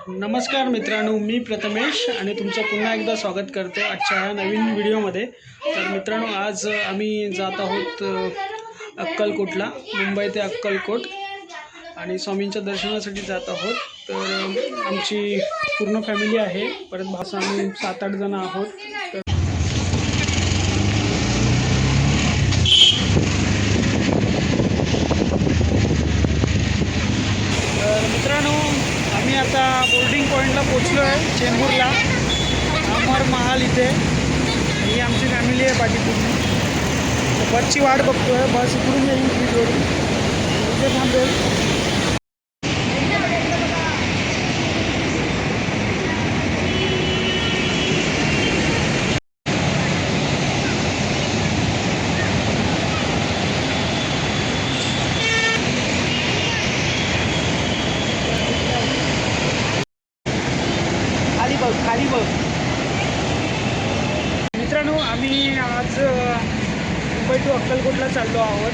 नमस्कार मित्रांनो, मी प्रथमेश आणि तुमचं पुन्हा एकदा स्वागत करतो आजच्या ह्या नवीन व्हिडिओमध्ये। तर मित्रांनो, आज आम्ही जात आहोत अक्कलकोटला, मुंबई ते अक्कलकोट आणि स्वामींच्या दर्शनासाठी जात आहोत। तर आमची पूर्ण फॅमिली आहे, परत भाषा आम्ही 7-8 जण आहोत। तर मित्रांनो, आम्ही आता बोर्डिंग पॉईंटला पोचलो आहे, चेंबूरला, अमर महाल इथे। ही आमची फॅमिली आहे पाठीपूर्ण। बसची वाट बघतो आहे, बस इकडून येईल, इथे थांबेल। खाली बघ मित्रांनो, आम्ही आज मुंबई टू अक्कलकोटला चाललो आहोत।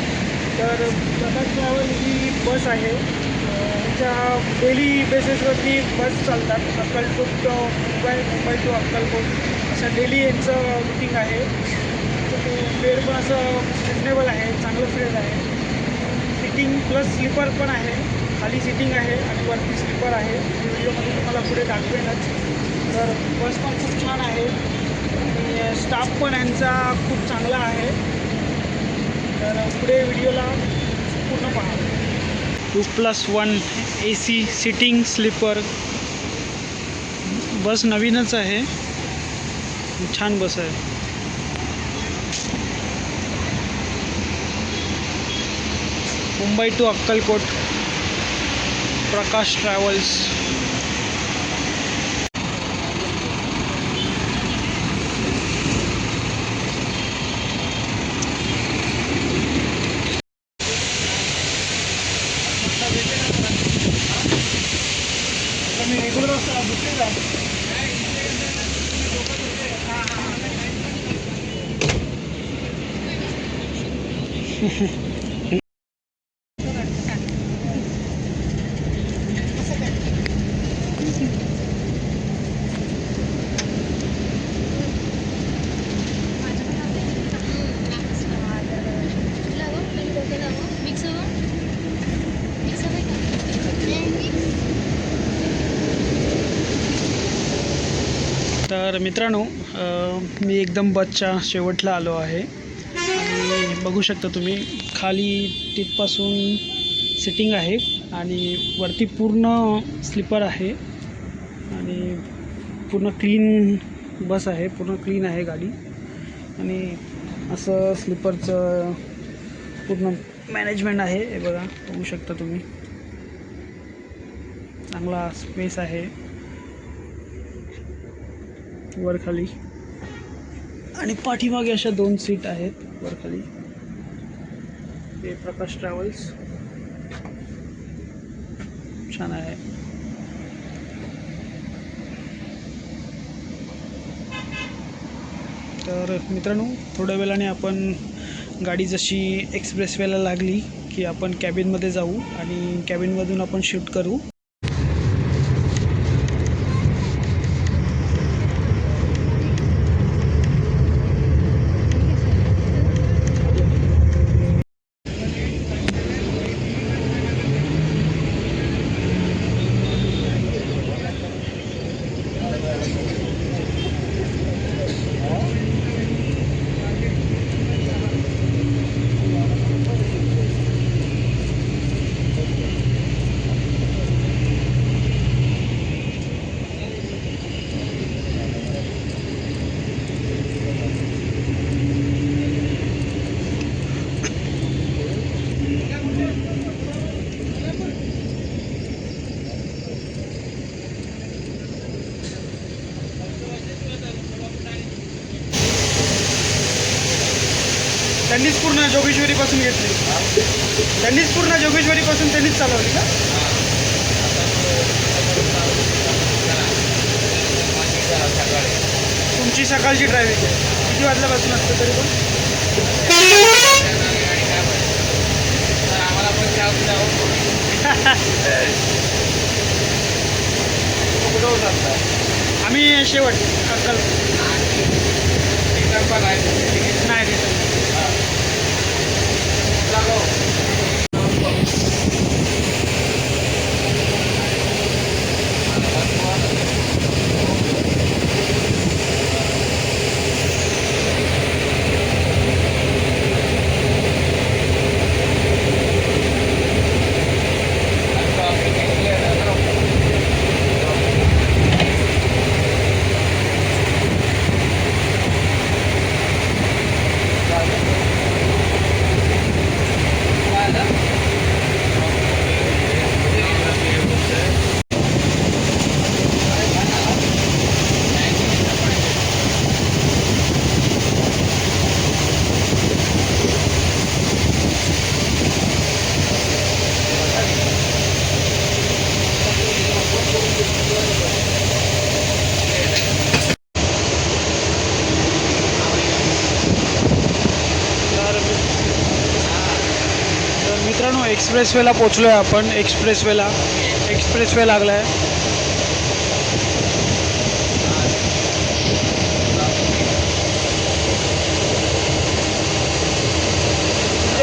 तर प्रकाश ट्रॅव्हल ही बस आहे, ह्याच्या डेली बेसिसवरती बस चालतात। अक्कलकोट टू मुंबई, मुंबई टू अक्कलकोट असं डेली यांचं रुटीन आहे। फेअर पण असं रिजनेबल आहे, चांगलं फेअर आहे। सिटिंग प्लस स्लीपर पण आहे, खाली सिटिंग आहे आणि वरती स्लीपर आहे। व्हिडिओमध्ये तुम्हाला पुढे दाखवेनच। तर बस पण खूप छान आहे आणि स्टाफ पण यांचा खूप चांगला आहे। तर पुढे व्हिडिओला पूर्ण पहा। 2+1 AC सिटिंग स्लीपर बस नवीनच आहे, छान बस आहे। Mumbai to Akkalkot, Prakash travels. मी रेग्युलर असतो बुकिंग तर मित्रांनो, मी एकदम बसच्या शेवटला आलो आहे आणि बघू शकता तुम्ही, खाली तिथपासून सिटिंग आहे आणि वरती पूर्ण स्लीपर आहे आणि पूर्ण क्लीन बस आहे, पूर्ण क्लीन आहे गाडी। आणि असं स्लीपरचं पूर्ण मॅनेजमेंट आहे, हे बघा, बघू शकता तुम्ही, चांगला स्पेस आहे वर खाली आणि पाठीमागे अशा 2 सीट आहेत वर खाली। हे प्रकाश ट्रॅव्हल्स छान आहे। तर मित्रांनो, थोड्या वेळाने आपण गाडी जशी एक्सप्रेसवेला लागली की आपण कॅबिनमध्ये जाऊ आणि कॅबिनमधून आपण शूट करू। त्यांनीच पूर्ण जोगेश्वरीपासून घेतली, त्यांनीच पूर्ण जोगेश्वरीपासून त्यांनीच चालवली का? तुमची सकाळची ड्रायव्हिंग आहे, किती वाजल्यापासून असतं तरी पण? आम्हाला पण आम्ही शेवट अक्कल नाही रिटर्न. तर मित्रांनो एक्सप्रेसवेला पोचलो आहे आपण. एक्सप्रेसवे लागला आहे.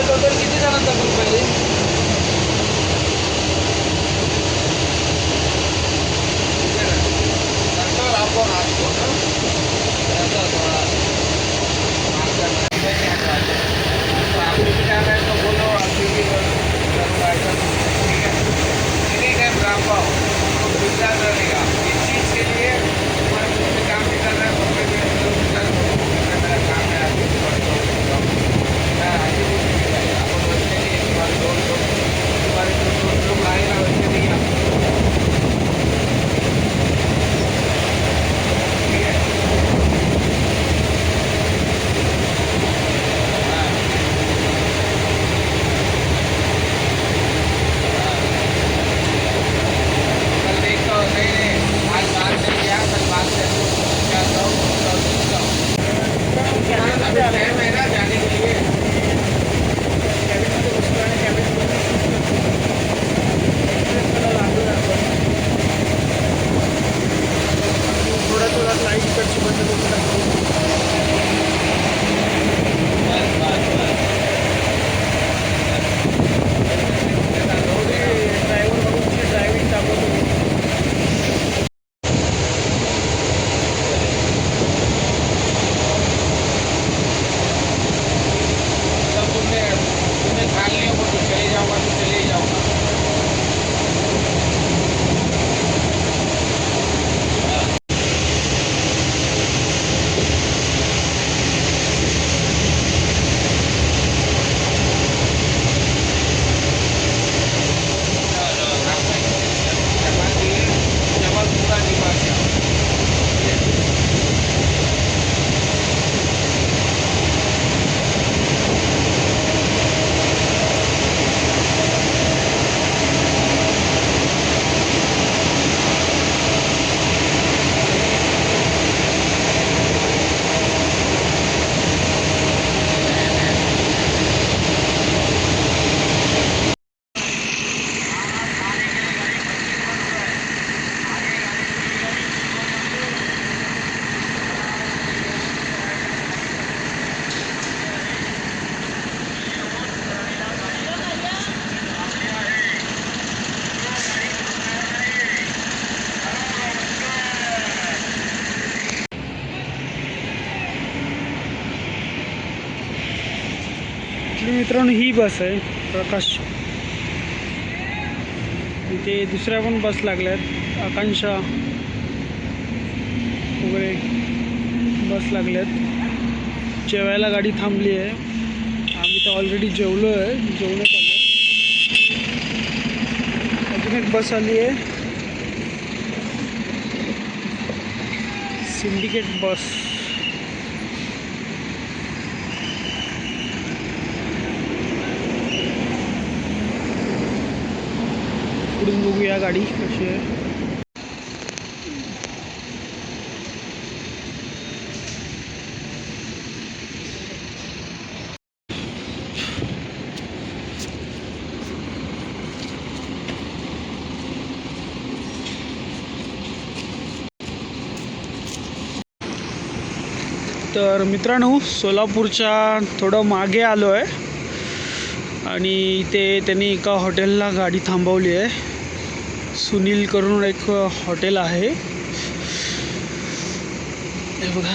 टोटल किती जणांचा ग्रुप आहे? आपण असतो मित्रांनो ही बस आहे प्रकाश. इथे दुसऱ्या पण बस लागल्यात. आकांक्षा वगैरे बस लागल्यात. जेवायला गाडी थांबली आहे. आम्ही तर ऑलरेडी जेवलो आहे. जेवण चाललं. अजून एक बस आली आहे सिंडिकेट बस. पुढून बघूया गाडी कशी आहे. तर मित्रांनो, सोलापूरच्या थोडं मागे आलो आहे आणि इथे त्यांनी एका हॉटेलला गाडी थांबवली आहे. सुनील करून एक हॉटेल आहे, हे बघा.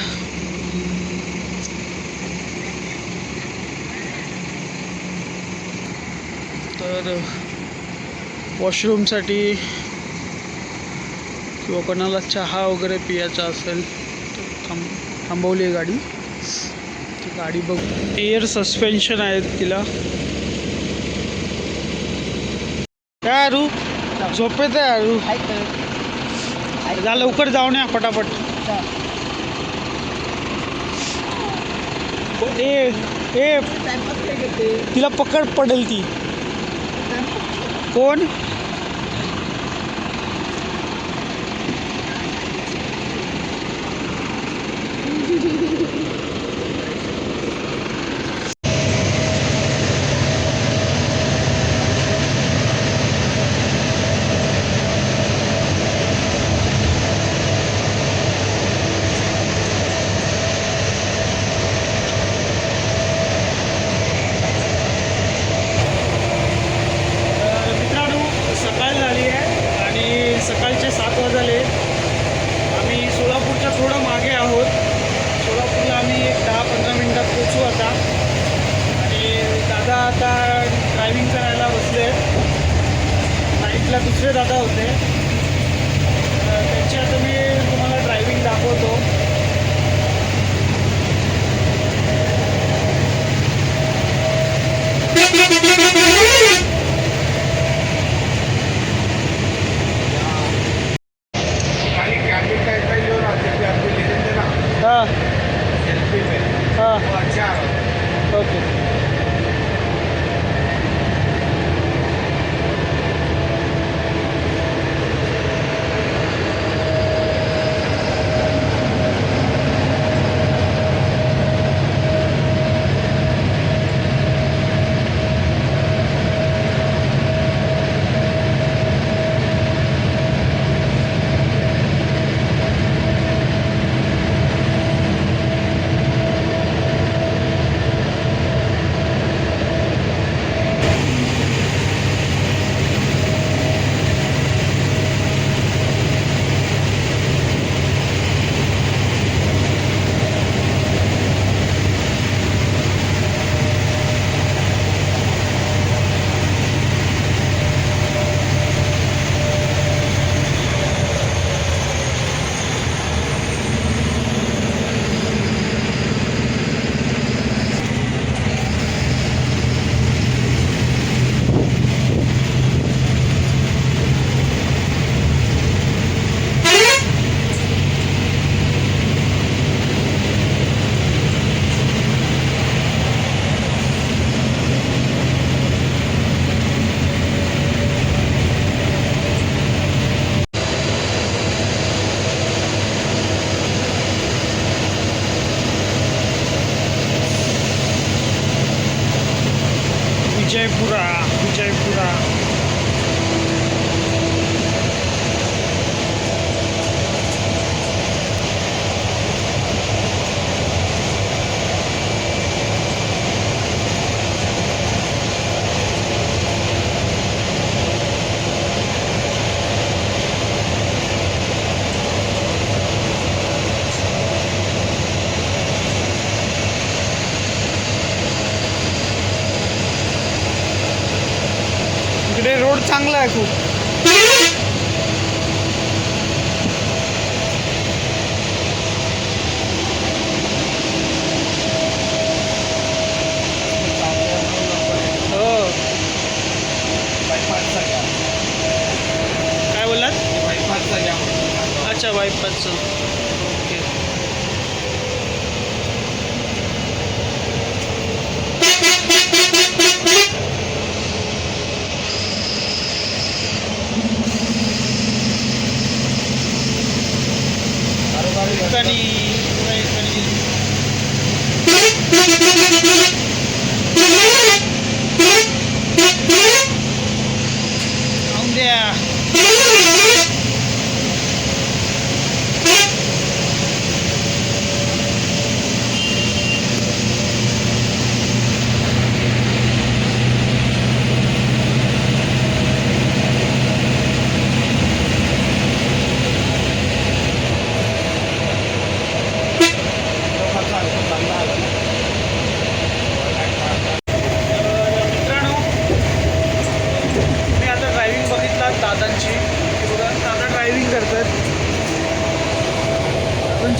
तर वॉशरूमसाठी किंवा कोणाला चहा वगैरे पियाचा असेल तर थांबवली आहे गाडी. ती गाडी बघ, एअर सस्पेन्शन आहेत तिला. काय अरू झोपेत आहे अरू? जा लवकर जाऊन या पटापट. ए ए तिला पकड पडेल ती. कोण? सकाळचे 7 वाजले. आम्ही सोलापूरच्या थोडं मागे आहोत. सोलापूरला आम्ही एक 10-15 मिनटात पोचू आता. आणि दादा आता ड्रायव्हिंग करायला बसले. नाईटला दुसरे दादा होते, त्यांची आता मी तुम्हाला ड्रायव्हिंग दाखवतो. हाँ हाँ ओके. विजयपुरा विजयपुरा. इकडे रोड चांगला आहे खूप. हो. काय बोललात? अच्छा, बायपासचं. ओके.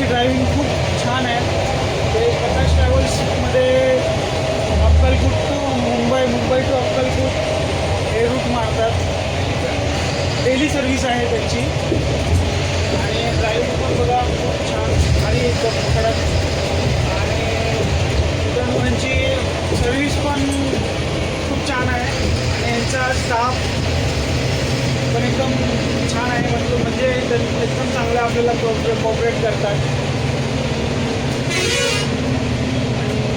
त्यांची ड्रायव्हिंग खूप छान आहे. ते प्रकाश ट्रॅव्हल्समध्ये अक्कलकोट टू मुंबई, मुंबई टू अक्कलकोट हे रूट मारतात. डेली सर्व्हिस आहे त्यांची आणि ड्रायव्हिंग पण बघा खूप छान आणि एकदम कडक. आणि एकदम त्यांची सर्व्हिस पण खूप छान आहे आणि यांचा स्टाफ पण एकदम छान आहे. म्हणजे एकदम चांगलं आपल्याला कोऑपरेट करतात.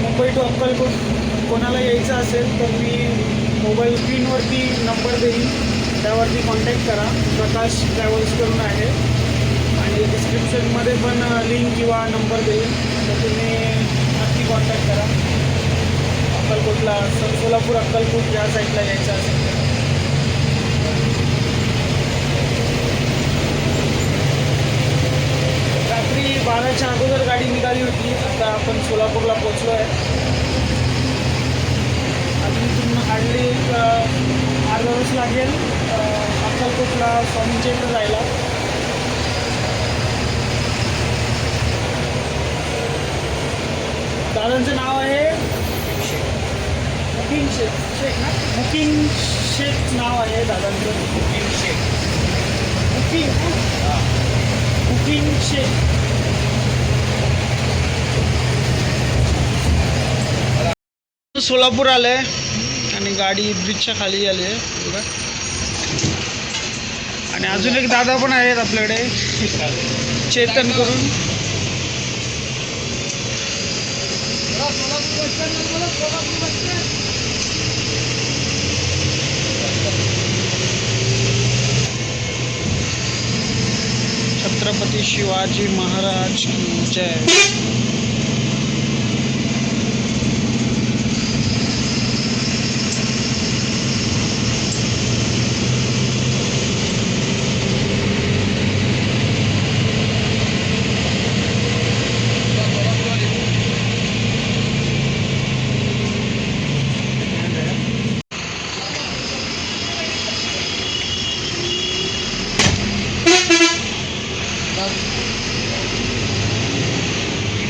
मुंबई टू अक्कलकोट कोणाला यायचं असेल तर मी मोबाईल स्क्रीनवरती नंबर देईन, त्यावरती कॉन्टॅक्ट करा. प्रकाश ट्रॅव्हल्स करून आहे आणि डिस्क्रिप्शनमध्ये पण लिंक किंवा नंबर देईन, तर तुम्ही नक्की कॉन्टॅक्ट करा. अक्कलकोटला सोलापूर अक्कलकोट या साईडला यायचं असेल तर. रात्री 12च्या अगोदर गाडी निघाली होती. आता आपण सोलापूरला पोचलो आहे. अजून इथून हार्डली अर्धा तास लागेल अक्कलकोटला स्वामींच्या इकडे जायला. दादांचं नाव आहे मुकिंग शेख ना, मुकिंग शेख नाव आहे दादांचं. मुकिंग शेख. सोलापूर आलं आहे आणि गाडी ब्रिजच्या खाली आली आहे बघा. आणि अजून एक दादा पण आहेत आपल्याकडे, चेतन करून. छत्रपती शिवाजी महाराज की जय.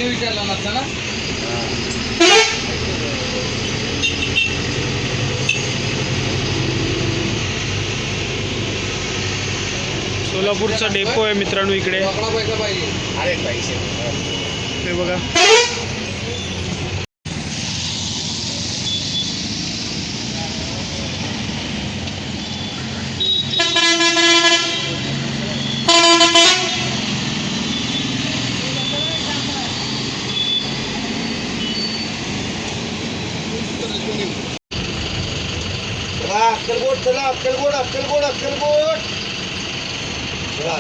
विचारला नसता ना. सोलापूरचा डेपो आहे मित्रांनो इकडे. पैसा पाहिजे. अरे पैसे हे बघा. अक्कलकोट चला, अक्कलकोट अक्कलकोट अक्कलकोट चला,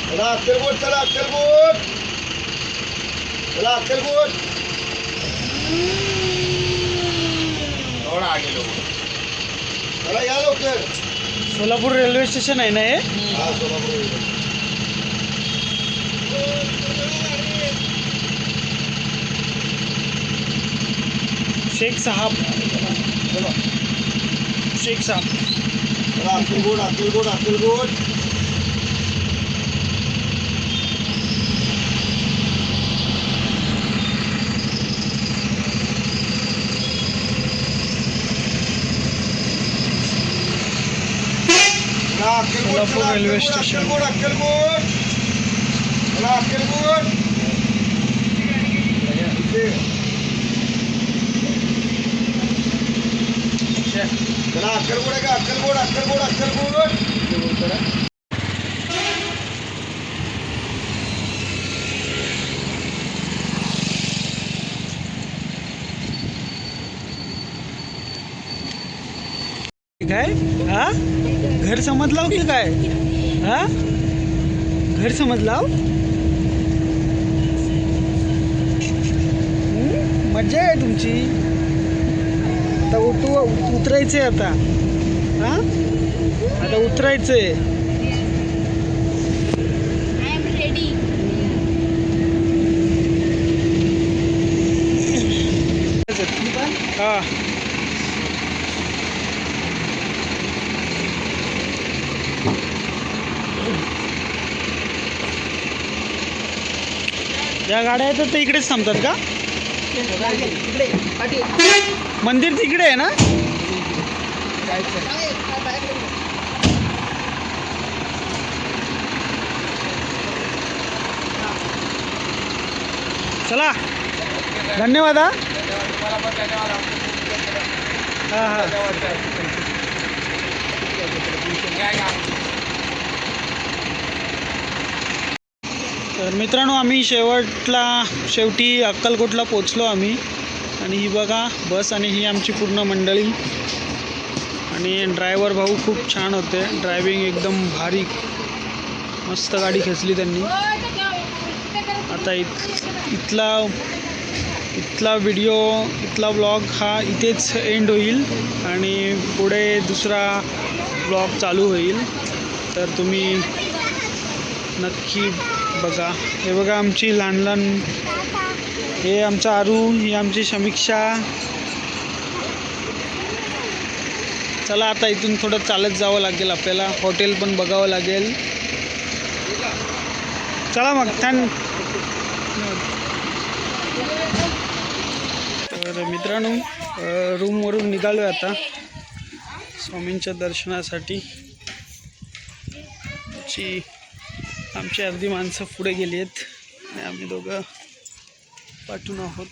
चला अक्कलकोट चला, अक्कलकोट चला, अक्कलकोट थोडा आगे लोक चला, या लवकर. सोलापूर रेल्वे स्टेशन आहे ना हे. हा सोलापूर. शेख साहब, शेख साहब. चला अक्कलकोट अक्कलकोट अक्कलकोट सोलापूर रेल्वे स्टेशन. अक्कलकोट अक्कलकोट चला, अक्कलकोट चला, अक्कलकोट आहे का, अक्कलकोट अक्कलकोट अक्कलकोट. काय हा घर समजलाव की काय? हा घर समजलाव. मज्जा आहे तुमची. आता उतरायचंय आता. हा आता उतरायचंय. हा या गाड्या आहेत ते इकडेच थांबतात का? मंदिर तिकडे आहे ना? चला धन्यवाद. हां हां तर मित्रांनो, आम्ही शेवटी अक्कलकोटला पोचलो आम्ही. आणि ही बघा बस आणि ही आमची पूर्ण मंडळी. आणि ड्रायव्हर भाऊ खूप छान होते, ड्रायव्हिंग एकदम भारी, मस्त गाडी खेचली त्यांनी. आता इथला व्लॉग हा इथेच एंड होईल आणि पुढे दुसरा व्लॉग चालू होईल, तर तुम्ही नक्की बघा. हे बघा आमची लहान लहान, हे आमचा आरू, ही आमची समीक्षा. चला आता इथून थोडं चालत जावं लागेल आपल्याला, हॉटेल पण बघावं लागेल. चला मग तर मित्रांनो, रूमवरून निघालो आहे आता स्वामींच्या दर्शनासाठी. आमची अर्धी माणसं पुढे गेली आहेत आणि आम्ही दोघं पाठून आहोत.